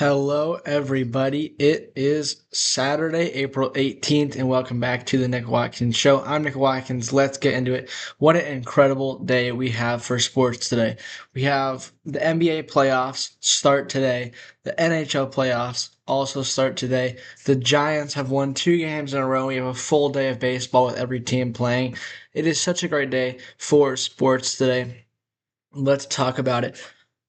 Hello, everybody. It is Saturday, April 18th, and welcome back to the Nick Watkins Show. I'm Nick Watkins. Let's get into it. What an incredible day we have for sports today. We have the NBA playoffs start today, the NHL playoffs also start today. The Giants have won 2 games in a row. We have a full day of baseball with every team playing. It is such a great day for sports today. Let's talk about it.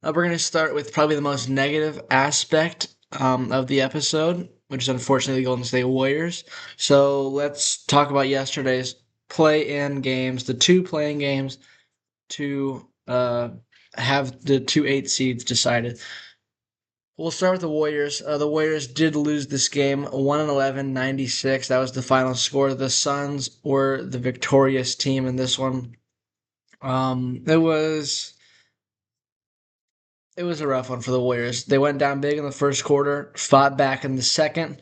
We're going to start with probably the most negative aspect of the episode, which is unfortunately the Golden State Warriors. So let's talk about yesterday's play-in games, the two playing games to have the two eight seeds decided. We'll start with the Warriors. The Warriors did lose this game 111 96. That was the final score. The Suns were the victorious team in this one. It was a rough one for the Warriors. They went down big in the first quarter, fought back in the second.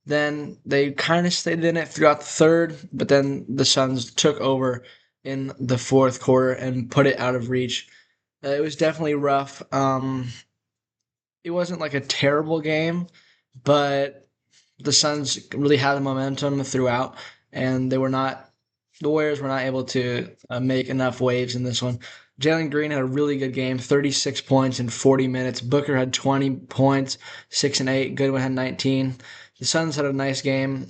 Then they kind of stayed in it throughout the third, but then the Suns took over in the fourth quarter and put it out of reach. It was definitely rough. It wasn't like a terrible game, but the Suns really had the momentum throughout, and the Warriors were not able to make enough waves in this one. Jalen Green had a really good game, 36 points in 40 minutes. Booker had 20 points, 6 and 8. Goodwin had 19. The Suns had a nice game,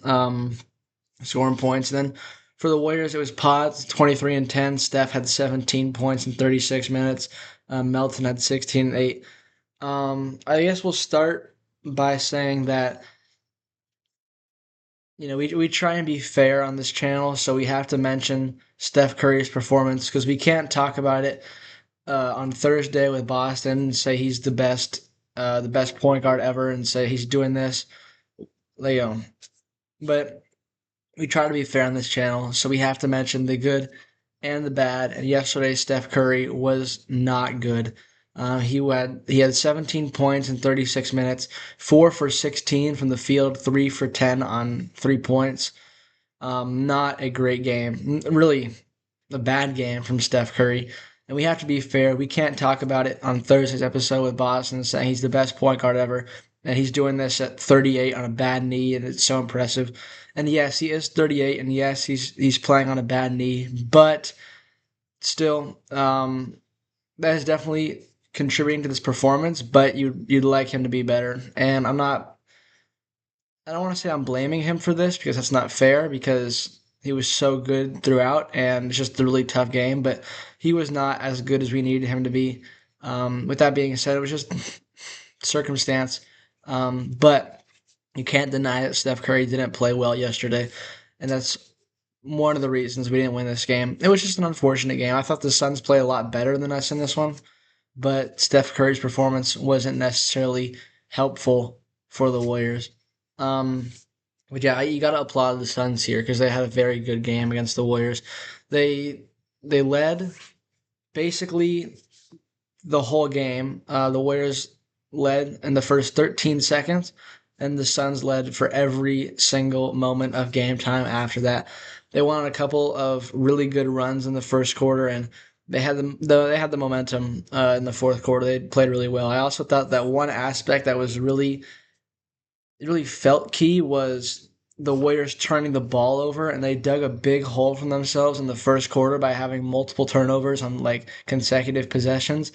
scoring points. And then for the Warriors, it was Potts, 23 and 10. Steph had 17 points in 36 minutes. Melton had 16 and 8. I guess we'll start by saying that we try and be fair on this channel, so we have to mention Steph Curry's performance because we can't talk about it on Thursday with Boston and say he's the best point guard ever, and say he's doing this, you know. But we try to be fair on this channel, so we have to mention the good and the bad. And yesterday, Steph Curry was not good. He had 17 points in 36 minutes, 4 for 16 from the field, 3 for 10 on 3 points. Not a great game. Really, a bad game from Steph Curry. And we have to be fair. We can't talk about it on Thursday's episode with Boston saying he's the best point guard ever. And he's doing this at 38 on a bad knee, and it's so impressive. And yes, he is 38, and yes, he's playing on a bad knee, but still, that is definitely contributing to this performance. But you'd like him to be better, and I don't want to say I'm blaming him for this because that's not fair because he was so good throughout and it's just a really tough game, but he was not as good as we needed him to be. With that being said, it was just circumstance. But you can't deny that Steph Curry didn't play well yesterday, and that's one of the reasons we didn't win this game. It was just an unfortunate game. I thought the Suns played a lot better than us in this one, but Steph Curry's performance wasn't necessarily helpful for the Warriors. Um, but yeah, you got to applaud the Suns here because they had a very good game against the Warriors. They they led basically the whole game. The Warriors led in the first 13 seconds, and the Suns led for every single moment of game time after that. They went on a couple of really good runs in the first quarter, and they had the momentum in the fourth quarter. They played really well. I also thought that one aspect that was really felt key was the Warriors turning the ball over, and they dug a big hole for themselves in the first quarter by having multiple turnovers on like consecutive possessions.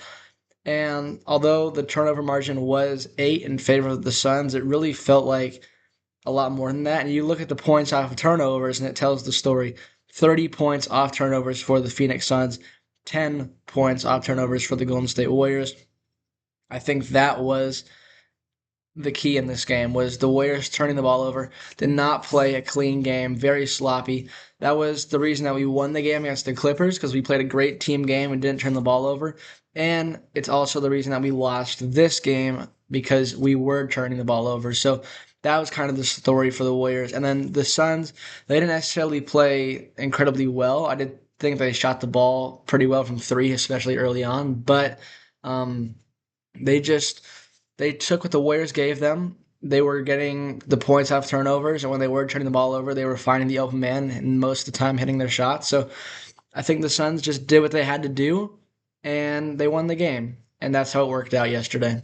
And although the turnover margin was 8 in favor of the Suns, it really felt like a lot more than that. And you look at the points off of turnovers, and it tells the story. 30 points off turnovers for the Phoenix Suns, 10 points off turnovers for the Golden State Warriors. I think that was the key in this game was the Warriors turning the ball over, did not play a clean game, very sloppy. That was the reason that we won the game against the Clippers because we played a great team game and didn't turn the ball over. And it's also the reason that we lost this game because we were turning the ball over. So that was kind of the story for the Warriors. And then the Suns, they didn't necessarily play incredibly well. I did think they shot the ball pretty well from three, especially early on, but um, they just they took what the Warriors gave them. They were getting the points off turnovers, and when they were turning the ball over, they were finding the open man and most of the time hitting their shots. So I think the Suns just did what they had to do, and they won the game, and that's how it worked out yesterday.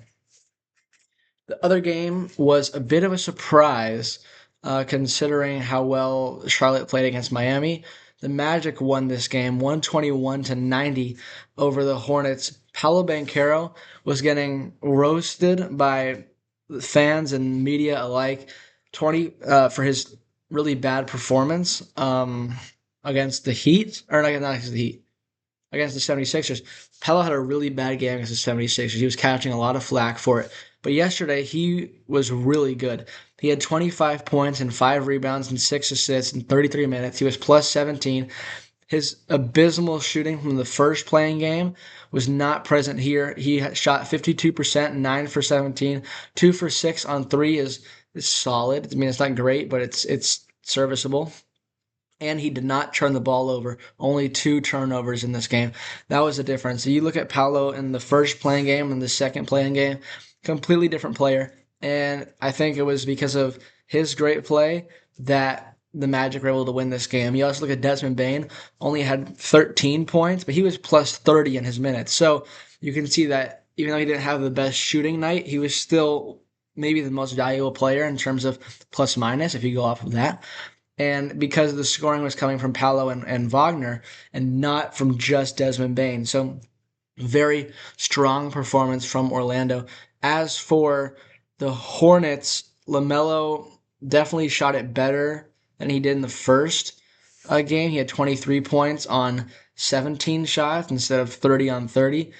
The other game was a bit of a surprise, considering how well Charlotte played against Miami. The Magic won this game 121-90 over the Hornets. Paolo Banchero was getting roasted by fans and media alike for his really bad performance against the Heat, or not against the Heat, against the 76ers. Pella had a really bad game against the 76ers. He was catching a lot of flack for it. But yesterday, he was really good. He had 25 points and 5 rebounds and 6 assists in 33 minutes. He was plus 17. His abysmal shooting from the first playing game was not present here. He shot 52%, 9 for 17, 2 for 6 on 3 is solid. I mean, it's not great, but it's serviceable. And he did not turn the ball over. Only 2 turnovers in this game. That was the difference. So you look at Paolo in the first playing game and the second playing game, completely different player. And I think it was because of his great play that the Magic were able to win this game. You also look at Desmond Bane, only had 13 points, but he was plus 30 in his minutes. So you can see that even though he didn't have the best shooting night, he was still maybe the most valuable player in terms of plus minus if you go off of that. And because the scoring was coming from Paolo and Wagner and not from just Desmond Bane. So very strong performance from Orlando. As for the Hornets, LaMelo definitely shot it better than he did in the first game. He had 23 points on 17 shots instead of 30 on 30.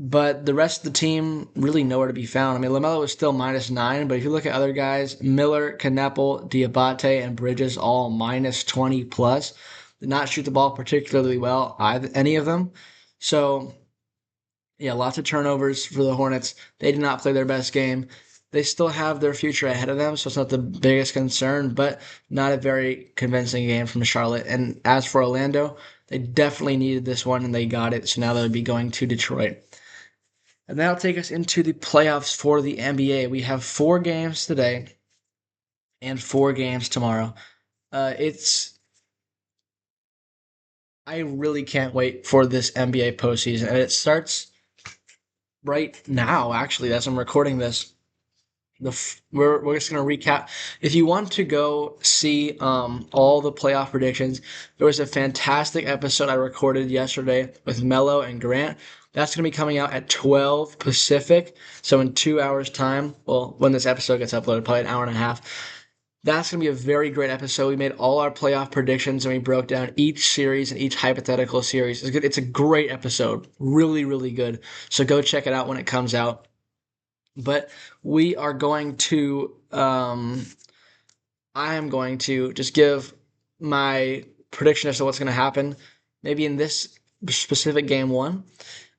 But the rest of the team really nowhere to be found. I mean, LaMelo was still -9, but if you look at other guys, Miller, Kneppel, Diabate, and Bridges all minus 20 plus. Did not shoot the ball particularly well, any of them. So, yeah, lots of turnovers for the Hornets. They did not play their best game. They still have their future ahead of them, so it's not the biggest concern, but not a very convincing game from Charlotte. And as for Orlando, they definitely needed this one, and they got it, so now they'll be going to Detroit. And that'll take us into the playoffs for the NBA. We have 4 games today and 4 games tomorrow. I really can't wait for this NBA postseason, and it starts right now. Actually, as I'm recording this, we're just gonna recap. If you want to go see all the playoff predictions, there was a fantastic episode I recorded yesterday with Mello and Grant. That's gonna be coming out at 12 Pacific, so in 2 hours time. Well, when this episode gets uploaded, probably an hour and a half. That's going to be a very great episode. We made all our playoff predictions and we broke down each series and each hypothetical series. It's good. It's a great episode. Really, really good. So go check it out when it comes out. But we are going to, I am going to just give my prediction as to what's going to happen, maybe in this specific game 1.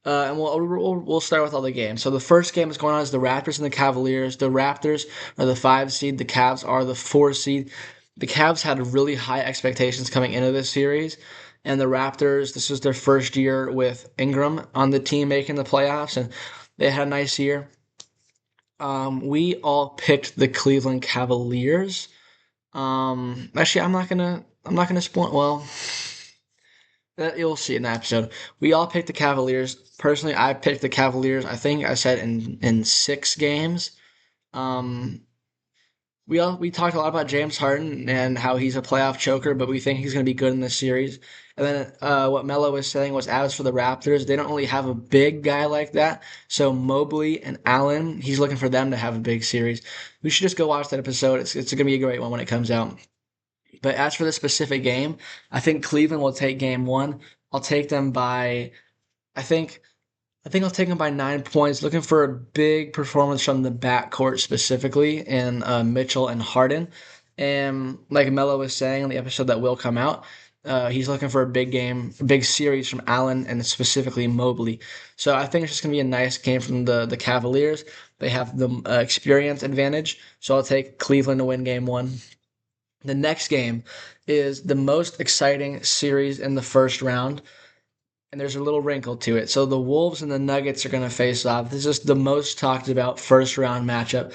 And we'll start with all the games. So the first game is going on is the Raptors and the Cavaliers. The Raptors are the 5 seed. The Cavs are the 4 seed. The Cavs had really high expectations coming into this series. And the Raptors, this was their first year with Ingram on the team making the playoffs. And they had a nice year. We all picked the Cleveland Cavaliers. Actually, I'm not gonna spoil. Well, that you'll see in the episode. We all picked the Cavaliers. Personally, I picked the Cavaliers. I think I said in 6 games. Um, we talked a lot about James Harden and how he's a playoff choker, but we think he's going to be good in this series. And then what Melo was saying was, as for the Raptors, they don't really have a big guy like that. So Mobley and Allen, he's looking for them to have a big series. We should just go watch that episode. It's going to be a great one when it comes out. But as for the specific game, I think Cleveland will take game 1. I'll take them by, I think I'll take them by 9 points. Looking for a big performance from the backcourt specifically in Mitchell and Harden. And like Melo was saying in the episode that will come out, he's looking for a big game, a big series from Allen and specifically Mobley. So I think it's just going to be a nice game from the Cavaliers. They have the experience advantage. So I'll take Cleveland to win game 1. The next game is the most exciting series in the first round, and there's a little wrinkle to it. So the Wolves and the Nuggets are going to face off. This is the most talked about first round matchup.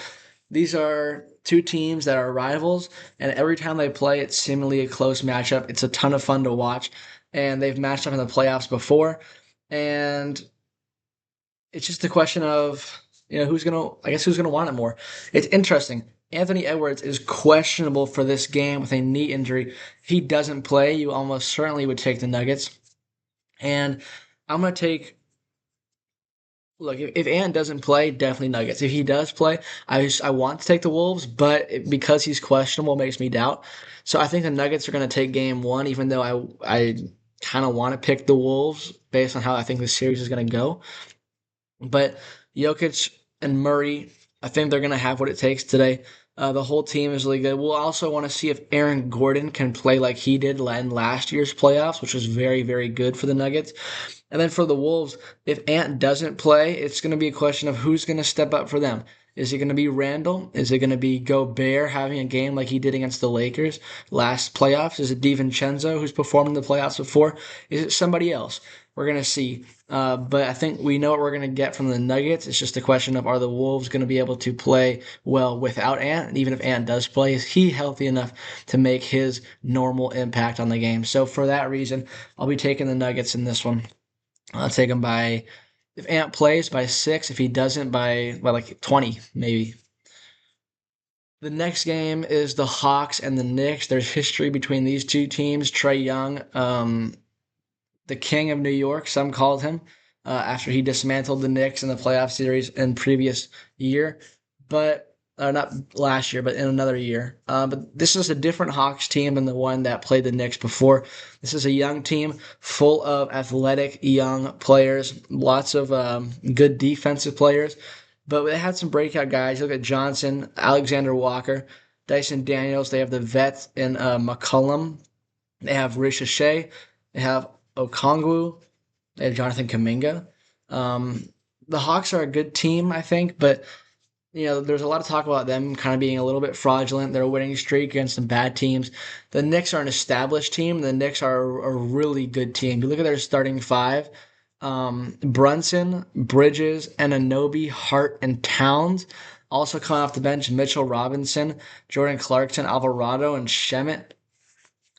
These are 2 teams that are rivals, and every time they play, it's seemingly a close matchup. It's a ton of fun to watch, and they've matched up in the playoffs before, and it's just a question of who's gonna want it more. It's interesting. Anthony Edwards is questionable for this game with a knee injury. If he doesn't play, you almost certainly would take the Nuggets. And I'm gonna take Look, if Ant doesn't play, definitely Nuggets. If he does play, I want to take the Wolves, but because he's questionable, makes me doubt. So I think the Nuggets are going to take game one, even though I kind of want to pick the Wolves based on how I think the series is going to go. But Jokic and Murray, I think they're going to have what it takes today. The whole team is really good. We'll also want to see if Aaron Gordon can play like he did in last year's playoffs, which was very, very good for the Nuggets. And then for the Wolves, if Ant doesn't play, it's going to be a question of who's going to step up for them. Is it going to be Randall? Is it going to be Gobert having a game like he did against the Lakers last playoffs? Is it DiVincenzo, who's performed in the playoffs before? Is it somebody else? We're going to see. But I think we know what we're going to get from the Nuggets. It's just a question of are the Wolves going to be able to play well without Ant? And even if Ant does play, is he healthy enough to make his normal impact on the game? So for that reason, I'll be taking the Nuggets in this one. I'll take him by, if Ant plays, by 6. If he doesn't, by like 20, maybe. The next game is the Hawks and the Knicks. There's history between these two teams. Trae Young, the king of New York, some called him, after he dismantled the Knicks in the playoff series in previous year. But not last year, but in another year. But this is a different Hawks team than the one that played the Knicks before. This is a young team full of athletic young players, lots of good defensive players. But they had some breakout guys. You look at Johnson, Alexander Walker, Dyson Daniels. They have the vet in McCollum. They have Ricochet. They have Okongwu. They have Jonathan Kuminga. The Hawks are a good team, I think, but there's a lot of talk about them kind of being a little bit fraudulent. They're a winning streak against some bad teams. The Knicks are an established team. The Knicks are a really good team. You look at their starting five: Brunson, Bridges, Anunoby, Hart, and Towns. Also coming off the bench, Mitchell Robinson, Jordan Clarkson, Alvarado, and Shemet.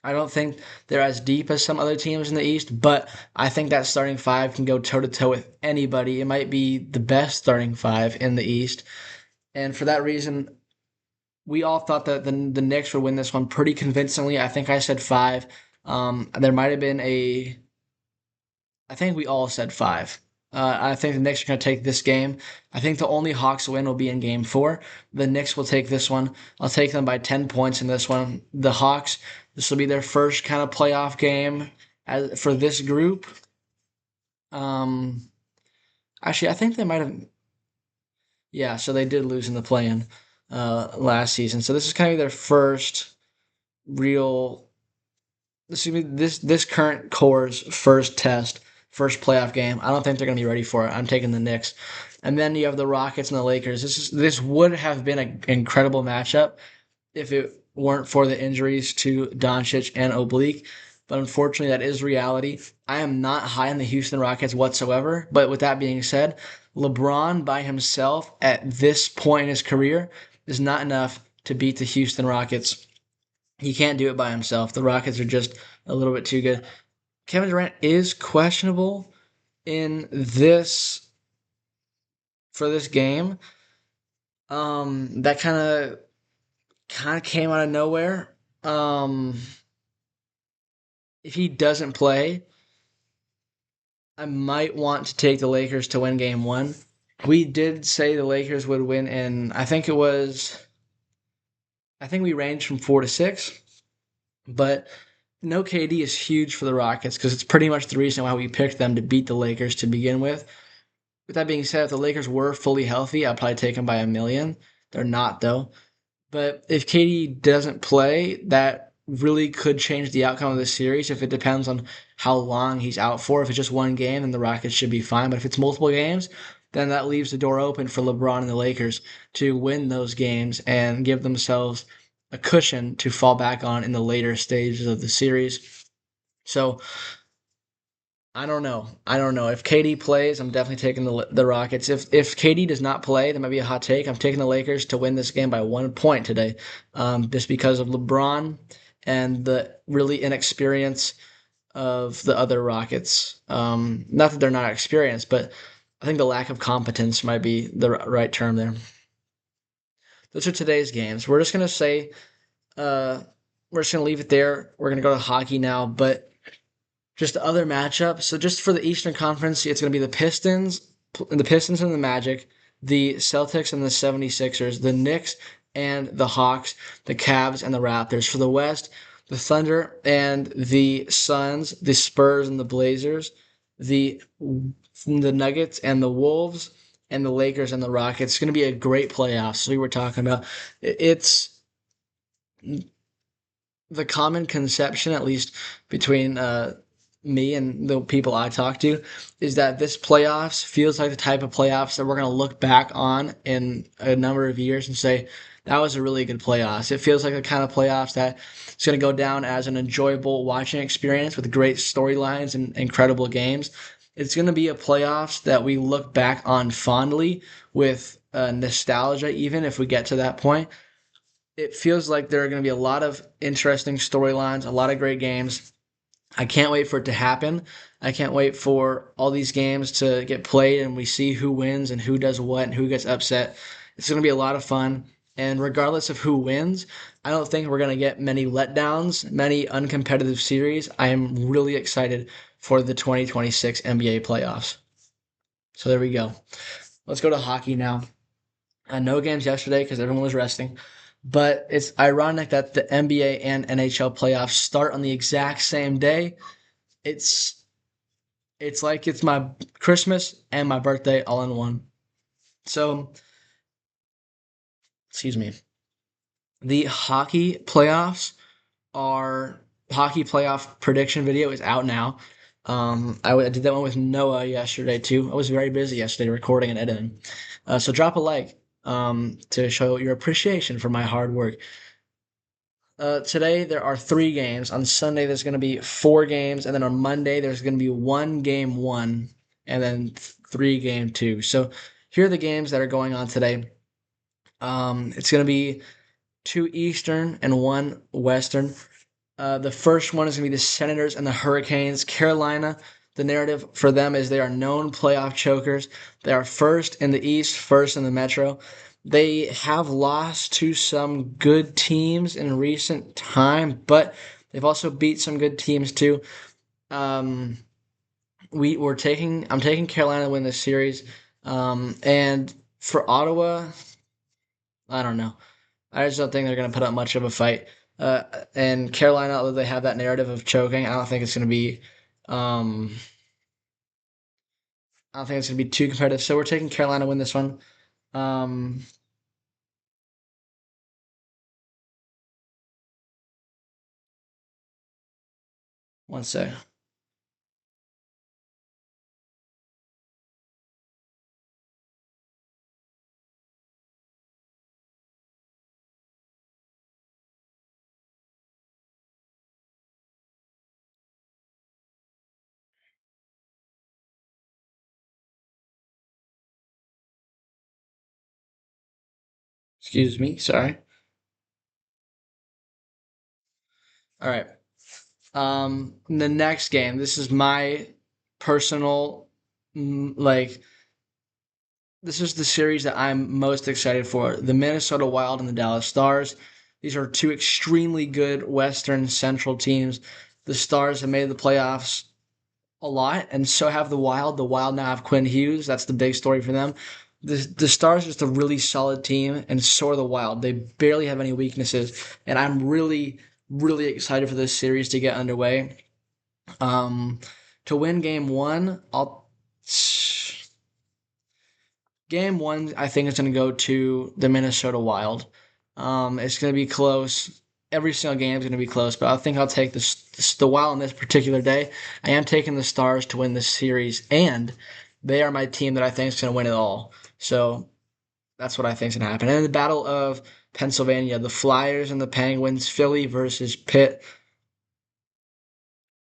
I don't think they're as deep as some other teams in the East, but I think that starting five can go toe to toe with anybody. It might be the best starting five in the East. And for that reason, we all thought that the Knicks would win this one pretty convincingly. I think I said 5. There might have been I think we all said 5. I think the Knicks are going to take this game. I think the only Hawks win will be in game 4. The Knicks will take this one. I'll take them by 10 points in this one. The Hawks, this will be their first kind of playoff game for this group. Actually, I think they might have. Yeah, so they did lose in the play-in last season. So this is kind of their first real. This current core's first test, first playoff game. I don't think they're going to be ready for it. I'm taking the Knicks, and then you have the Rockets and the Lakers. This would have been an incredible matchup if it weren't for the injuries to Doncic and Oblique. But unfortunately, that is reality. I am not high on the Houston Rockets whatsoever. But with that being said, LeBron by himself at this point in his career is not enough to beat the Houston Rockets. He can't do it by himself. The Rockets are just a little bit too good. Kevin Durant is questionable in this for this game. That kind of came out of nowhere. If he doesn't play, I might want to take the Lakers to win game 1. We did say the Lakers would win in, I think we ranged from 4 to 6, but no KD is huge for the Rockets because it's pretty much the reason why we picked them to beat the Lakers to begin with. With that being said, if the Lakers were fully healthy, I'd probably take them by 1,000,000. They're not, though. But if KD doesn't play, that really could change the outcome of the series if it depends on how long he's out for. If it's just one game, then the Rockets should be fine. But if it's multiple games, then that leaves the door open for LeBron and the Lakers to win those games and give themselves a cushion to fall back on in the later stages of the series. So I don't know. If KD plays, I'm definitely taking the Rockets. If KD does not play, that might be a hot take. I'm taking the Lakers to win this game by 1 point today, just because of LeBron and the really inexperience of the other Rockets. Not that they're not experienced, but I think the lack of competence might be the right term there. Those are today's games. Uh, we're just gonna leave it there. We're gonna go to hockey now, but just other matchups. So just for the Eastern Conference, it's gonna be the Pistons and the Magic, the Celtics and the 76ers, the Knicks and the Hawks, the Cavs and the Raptors. For the West, the Thunder and the Suns, the Spurs and the Blazers, the the Nuggets and the Wolves, and the Lakers and the Rockets. It's going to be a great playoffs. So we were talking about it's the common conception, at least between me and the people I talk to, is that this playoffs feels like the type of playoffs that we're going to look back on in a number of years and say, that was a really good playoffs. It feels like the kind of playoffs that it's going to go down as an enjoyable watching experience with great storylines and incredible games. It's going to be a playoffs that we look back on fondly with nostalgia, even if we get to that point. It feels like there are going to be a lot of interesting storylines, a lot of great games. I can't wait for it to happen. I can't wait for all these games to get played and we see who wins and who does what and who gets upset. It's going to be a lot of fun. And regardless of who wins, I don't think we're going to get many letdowns, many uncompetitive series. I am really excited for the 2026 NBA playoffs. So there we go. Let's go to hockey now. No games yesterday because everyone was resting. But it's ironic that the NBA and NHL playoffs start on the exact same day. It's it's like it's my Christmas and my birthday all in one. So, excuse me. The hockey playoff prediction video is out now. I did that one with Noah yesterday too. I was very busy yesterday recording and editing. So drop a like to show your appreciation for my hard work. Today there are 3 games. On Sunday there's going to be 4 games, and then on Monday there's going to be 1 game 1, and then 3 game 2. So here are the games that are going on today. It's going to be 2 Eastern and 1 Western. The first one is going to be the Senators and the Hurricanes. Carolina, the narrative for them is they are known playoff chokers. They are first in the East, first in the Metro. They have lost to some good teams in recent time, but they've also beat some good teams too. Um, I'm taking Carolina to win this series. And for Ottawa, I don't know. I just don't think they're going to put up much of a fight. And Carolina, although they have that narrative of choking, um, I don't think it's going to be too competitive. So we're taking Carolina to win this one. Um, one sec. Excuse me. Sorry. All right. The next game. This is my personal, like, this is the series that I'm most excited for. The Minnesota Wild and the Dallas Stars. These are 2 extremely good Western Central teams. The Stars have made the playoffs a lot, and so have the Wild. The Wild now have Quinn Hughes. That's the big story for them. The Stars are just a really solid team, and so are the Wild. They barely have any weaknesses, and I'm really, really excited for this series to get underway. Um, to win game one, I think it's going to go to the Minnesota Wild. It's going to be close. Every single game is going to be close, but I think I'll take the Wild on this particular day. I am taking the Stars to win this series, and they are my team that I think is going to win it all. So that's what I think is going to happen. And in the Battle of Pennsylvania, the Flyers and the Penguins, Philly versus Pitt.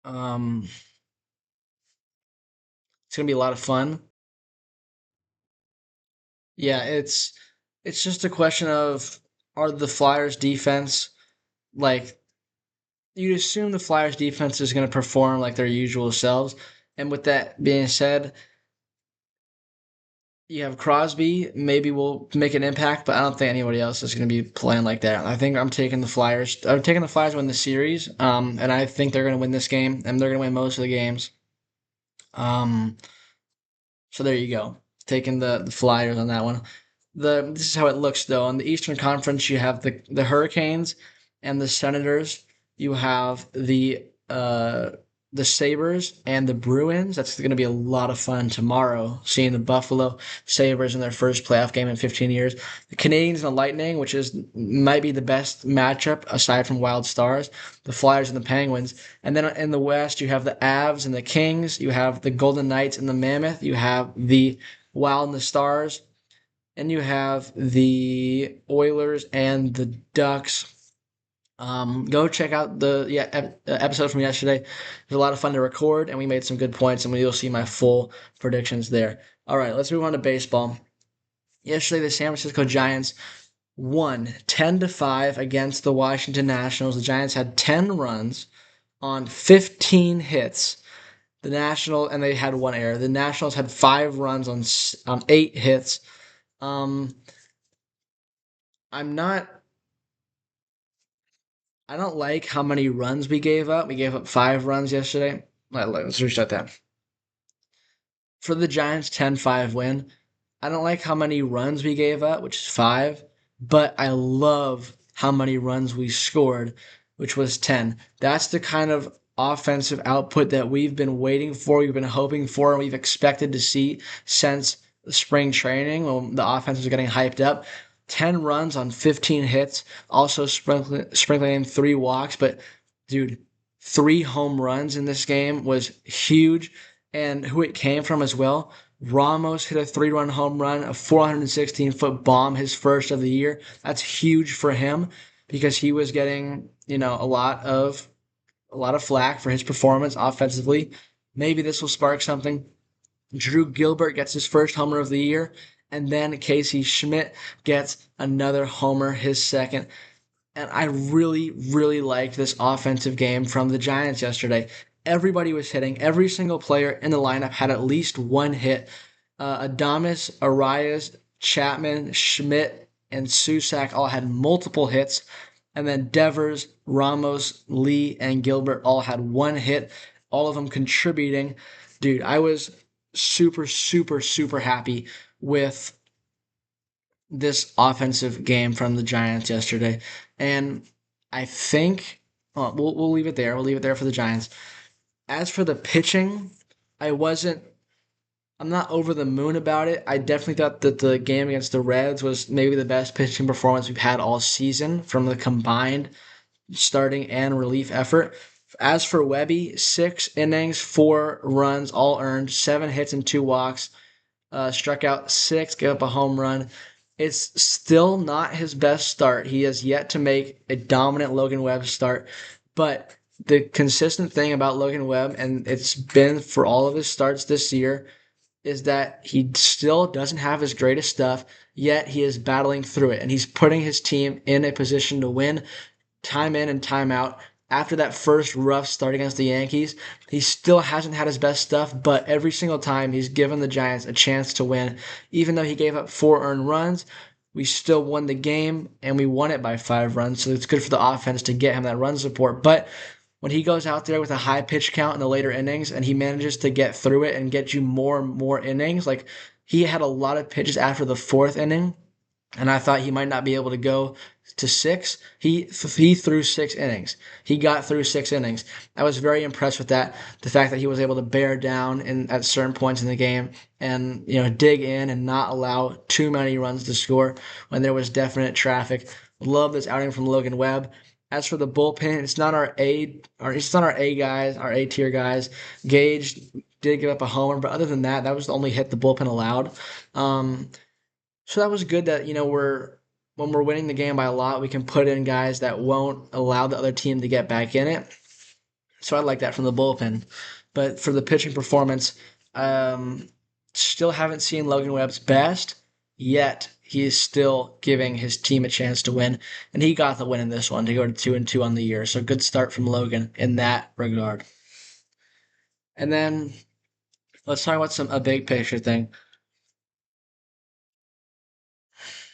Um, it's going to be a lot of fun. Yeah, it's just a question of, are the Flyers defense, like, you'd assume the Flyers defense is going to perform like their usual selves. And with that being said, You have Crosby, maybe will make an impact, but I don't think anybody else is going to be playing like that. I think I'm taking the Flyers. I'm taking the Flyers to win the series, and I think they're going to win this game, and they're going to win most of the games. Um, so there you go. Taking the Flyers on that one. This is how it looks though. On the Eastern Conference, you have the Hurricanes and the Senators. You have the Sabres and the Bruins. That's going to be a lot of fun tomorrow, seeing the Buffalo Sabres in their first playoff game in 15 years. The Canadiens and the Lightning, which is might be the best matchup aside from Wild Stars. The Flyers and the Penguins. And then in the West, you have the Avs and the Kings. You have the Golden Knights and the Mammoth. You have the Wild and the Stars. And you have the Oilers and the Ducks. Go check out the episode from yesterday. It was a lot of fun to record, and we made some good points, and you'll see my full predictions there. All right, let's move on to baseball. Yesterday, the San Francisco Giants won 10-5 against the Washington Nationals. The Giants had 10 runs on 15 hits. And they had one error. The Nationals had 5 runs on 8 hits. Um, I'm not I don't like how many runs we gave up. We gave up 5 runs yesterday. Let's restart that. For the Giants 10-5 win, I don't like how many runs we gave up, which is 5, but I love how many runs we scored, which was 10. That's the kind of offensive output that we've been waiting for, we've been hoping for, and we've expected to see since spring training when the offense was getting hyped up. 10 runs on 15 hits, also sprinkling in 3 walks. But, dude, 3 home runs in this game was huge. And who it came from as well. Ramos hit a 3-run home run, a 416-foot bomb, his first of the year. That's huge for him because he was getting, a lot of flack for his performance offensively. Maybe this will spark something. Drew Gilbert gets his first homer of the year, and then Casey Schmidt gets another homer, his second. And I really, really liked this offensive game from the Giants yesterday. Everybody was hitting. Every single player in the lineup had at least one hit. Adames, Arias, Chapman, Schmidt, and Susak all had multiple hits. And then Devers, Ramos, Lee, and Gilbert all had one hit, all of them contributing. Dude, I was super, super, super happy with this offensive game from the Giants yesterday. And I think we'll leave it there. We'll leave it there for the Giants. As for the pitching, I wasn't I'm not over the moon about it. I definitely thought that the game against the Reds was maybe the best pitching performance we've had all season from the combined starting and relief effort. As for Webby, 6 innings, 4 runs, all earned, 7 hits and 2 walks, struck out 6, gave up a home run. It's still not his best start. He has yet to make a dominant Logan Webb start, but the consistent thing about Logan Webb, and it's been for all of his starts this year, is that he still doesn't have his greatest stuff, yet he is battling through it, and he's putting his team in a position to win time in and time out. After that first rough start against the Yankees, he still hasn't had his best stuff, but every single time he's given the Giants a chance to win. Even though he gave up 4 earned runs, we still won the game, and we won it by 5 runs, so it's good for the offense to get him that run support. But when he goes out there with a high pitch count in the later innings and he manages to get through it and get you more and more innings, like he had a lot of pitches after the 4th inning, and I thought he might not be able to go to 6. He threw 6 innings. He got through 6 innings. I was very impressed with that. The fact that he was able to bear down at certain points in the game and dig in and not allow too many runs to score when there was definite traffic. Love this outing from Logan Webb. As for the bullpen, it's not our A guys, our A tier guys. Gage did give up a homer, but other than that, that was the only hit the bullpen allowed. Um, so that was good that when we're winning the game by a lot, we can put in guys that won't allow the other team to get back in it. So I like that from the bullpen. But for the pitching performance, um, still haven't seen Logan Webb's best, yet he is still giving his team a chance to win, and he got the win in this one to go to 2-2 on the year. So good start from Logan in that regard. And then let's talk about a big picture thing.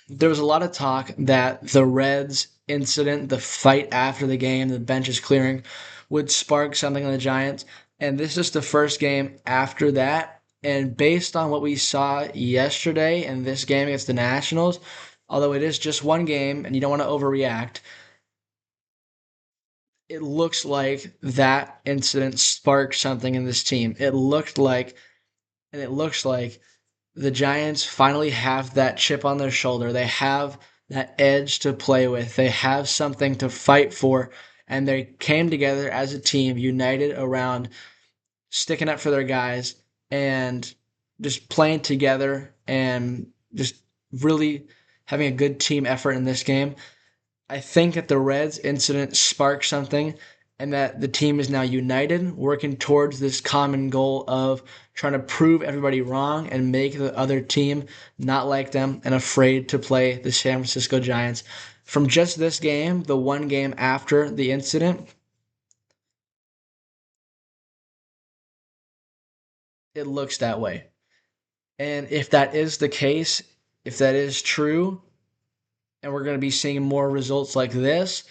there was a lot of talk that the Reds incident, the fight after the game, the benches clearing, would spark something on the Giants. And this is the first game after that. And based on what we saw yesterday in this game against the Nationals, although it is just one game and you don't want to overreact, it looks like that incident sparked something in this team. It looks like the Giants finally have that chip on their shoulder. They have that edge to play with. They have something to fight for. And they came together as a team, united around sticking up for their guys and just playing together and just really having a good team effort in this game. I think that the Reds incident sparked something and that the team is now united, working towards this common goal of trying to prove everybody wrong and make the other team not like them and afraid to play the San Francisco Giants. From just this game, the one game after the incident, it looks that way. And if that is the case, if that is true, and we're going to be seeing more results like this,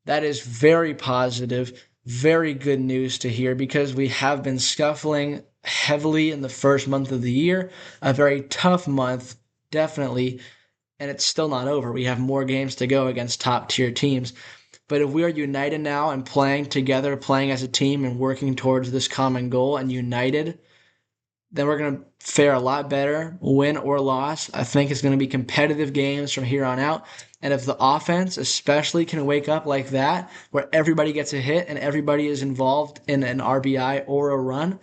that is very positive, very good news to hear because we have been scuffling heavily in the first month of the year, a very tough month, definitely, and it's still not over. We have more games to go against top tier teams. But if we are united now and playing together, playing as a team and working towards this common goal and united, then we're going to fare a lot better, win or loss. I think it's going to be competitive games from here on out. And if the offense, especially, can wake up like that, where everybody gets a hit and everybody is involved in an RBI or a run,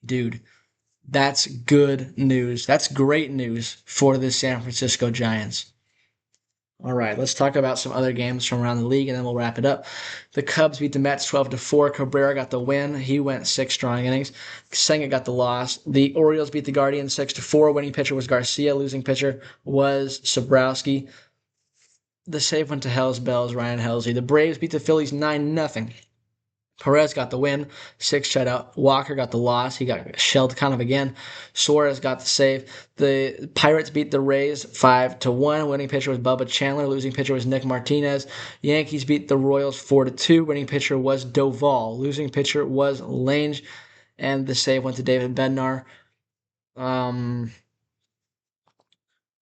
dude, that's good news. That's great news for the San Francisco Giants. All right, let's talk about some other games from around the league, and then we'll wrap it up. The Cubs beat the Mets 12-4. Cabrera got the win. He went 6 strong innings. Senga got the loss. The Orioles beat the Guardians 6-4. Winning pitcher was Garcia. Losing pitcher was Sobrowski. The save went to Hell's Bells, Ryan Helsley. The Braves beat the Phillies 9-0. Perez got the win, 6 shutout. Walker got the loss. He got shelled kind of again. Suarez got the save. The Pirates beat the Rays 5-1. Winning pitcher was Bubba Chandler. Losing pitcher was Nick Martinez. Yankees beat the Royals 4-2. Winning pitcher was Doval. Losing pitcher was Lange. And the save went to David Bednar. Um,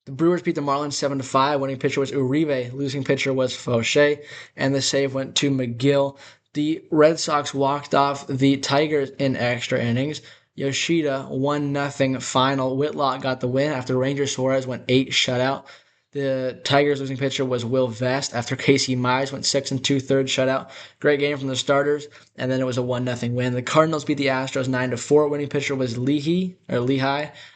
the Brewers beat the Marlins 7-5. Winning pitcher was Uribe. Losing pitcher was Fauché. And the save went to McGill. The Red Sox walked off the Tigers in extra innings. Yoshida 1-0 final. Whitlock got the win after Ranger Suarez went 8 shutout. The Tigers' losing pitcher was Will Vest after Casey Mize went 6 2/3 shutout. Great game from the starters, and then it was a 1-0 win. The Cardinals beat the Astros 9-4. Winning pitcher was Lehigh.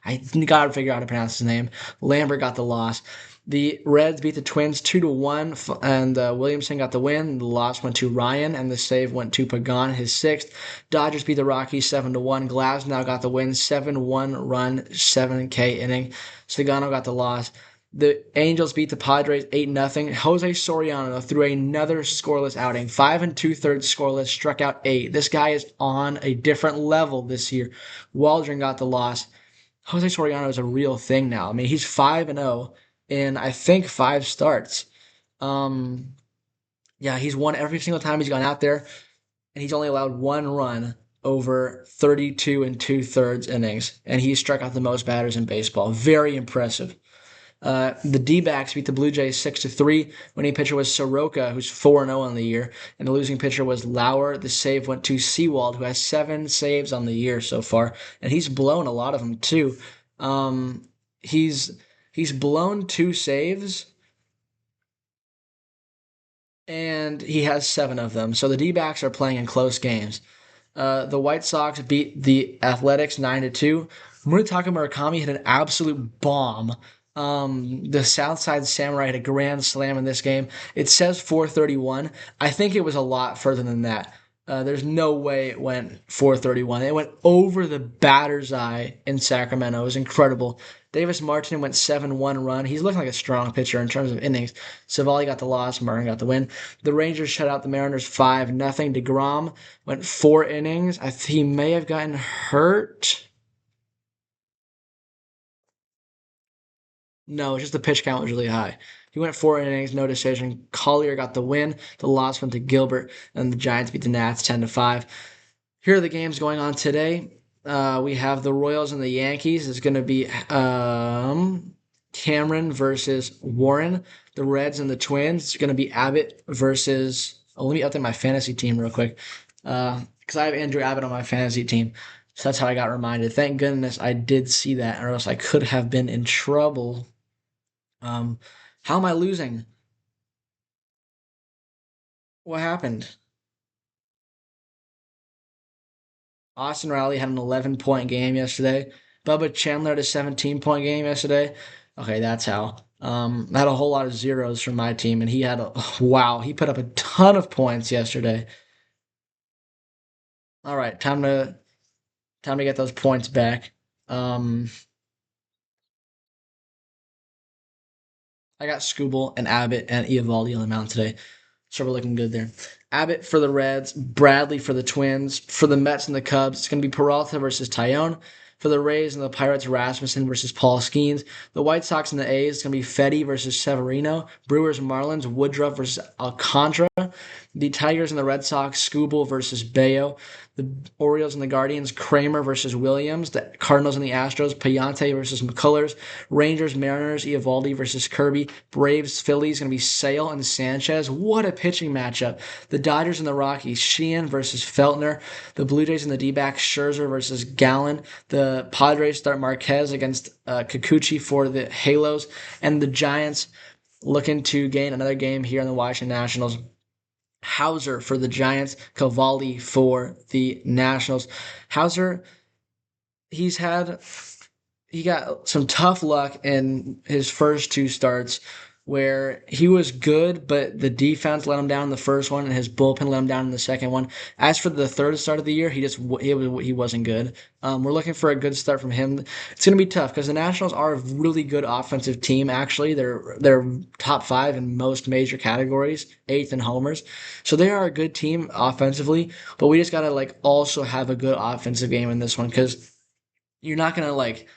I gotta figure out how to pronounce his name. Lambert got the loss. The Reds beat the Twins 2-1, and Williamson got the win. The loss went to Ryan, and the save went to Pagan, his 6th. Dodgers beat the Rockies 7-1. Glasnow got the win, 7-1 run, 7K inning. Sagano got the loss. The Angels beat the Padres 8-0. Jose Soriano threw another scoreless outing, 5 2/3 scoreless, struck out 8. This guy is on a different level this year. Waldron got the loss. Jose Soriano is a real thing now. I mean, he's 5-0 in I think 5 starts. Um, yeah, he's won every single time he's gone out there, and he's only allowed 1 run over 32 2/3 innings, and he struck out the most batters in baseball. Very impressive. The D-backs beat the Blue Jays 6-3. Winning pitcher was Soroka, who's 4-0 on the year, and the losing pitcher was Lauer. The save went to Sewald, who has 7 saves on the year so far, and he's blown a lot of them too. Um, he's he's blown 2 saves, and he has 7 of them. So the D-backs are playing in close games. The White Sox beat the Athletics 9-2. Munetaka Murakami hit an absolute bomb. The Southside Samurai had a grand slam in this game. It says 431. I think it was a lot further than that. There's no way it went 431. It went over the batter's eye in Sacramento. It was incredible. Davis Martin went 7-1 run. He's looking like a strong pitcher in terms of innings. Savali got the loss. Martin got the win. The Rangers shut out the Mariners 5-0. DeGrom went 4 innings. He may have gotten hurt. No, it's just the pitch count was really high. He went 4 innings, no decision. Collier got the win. The loss went to Gilbert, and the Giants beat the Nats 10-5. Here are the games going on today. We have the Royals and the Yankees. It's going to be Cameron versus Warren. The Reds and the Twins. It's going to be Abbott versus. Oh, let me update my fantasy team real quick. Because I have Andrew Abbott on my fantasy team. So that's how I got reminded. Thank goodness I did see that, or else I could have been in trouble. Um, how am I losing? What happened? Austin Riley had an 11-point game yesterday. Bubba Chandler had a 17-point game yesterday. Okay, that's how. I had a whole lot of zeros from my team, and he had a wow. He put up a ton of points yesterday. All right, time to get those points back. Um, I got Scooble and Abbott and Eovaldi on the mound today. So we're looking good there. Abbott for the Reds, Bradley for the Twins. For the Mets and the Cubs, it's going to be Peralta versus Tyone. For the Rays and the Pirates, Rasmussen versus Paul Skeens. The White Sox and the A's, it's going to be Fetty versus Severino. Brewers and Marlins, Woodruff versus Alcantara. The Tigers and the Red Sox, Scooble versus Bayo. The Orioles and the Guardians, Kramer versus Williams. The Cardinals and the Astros, Payante versus McCullers. Rangers, Mariners, Eovaldi versus Kirby. Braves, Phillies, going to be Sale and Sanchez. What a pitching matchup. The Dodgers and the Rockies, Sheehan versus Feltner. The Blue Jays and the D-backs, Scherzer versus Gallen. The Padres start Marquez against Kikuchi for the Halos. And the Giants looking to gain another game here in the Washington Nationals. Hauser for the Giants, Cavalli for the Nationals. Hauser, he's had he got some tough luck in his first two starts where he was good, but the defense let him down in the first one and his bullpen let him down in the second one. As for the third start of the year, he wasn't good. We're looking for a good start from him. It's going to be tough because the Nationals are a really good offensive team. Actually, they're top five in most major categories, eighth in homers. So they are a good team offensively, but we just got to like also have a good offensive game in this one because you're not going to like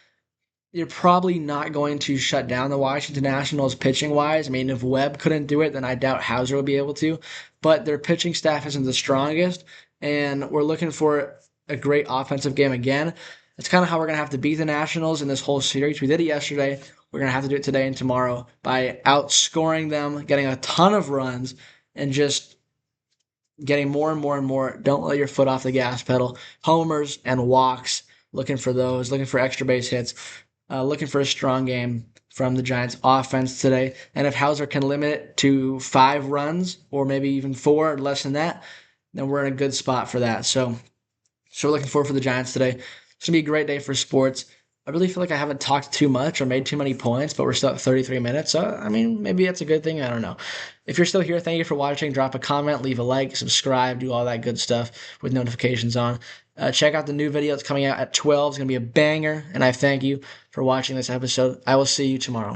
you're probably not going to shut down the Washington Nationals pitching wise. I mean, if Webb couldn't do it, then I doubt Hauser will be able to. But their pitching staff isn't the strongest, and we're looking for a great offensive game again. That's kind of how we're going to have to beat the Nationals in this whole series. We did it yesterday. We're going to have to do it today and tomorrow by outscoring them, getting a ton of runs, and just getting more and more and more. Don't let your foot off the gas pedal. Homers and walks, looking for those, looking for extra base hits. Looking for a strong game from the Giants offense today. And if Hauser can limit it to 5 runs or maybe even 4 or less than that, then we're in a good spot for that. So we're looking forward for the Giants today. It's going to be a great day for sports. I really feel like I haven't talked too much or made too many points, but we're still at 33 minutes. So, I mean, maybe that's a good thing. I don't know. If you're still here, thank you for watching. Drop a comment, leave a like, subscribe, do all that good stuff with notifications on. Check out the new video that's coming out at 12. It's going to be a banger, and I thank you for watching this episode. I will see you tomorrow.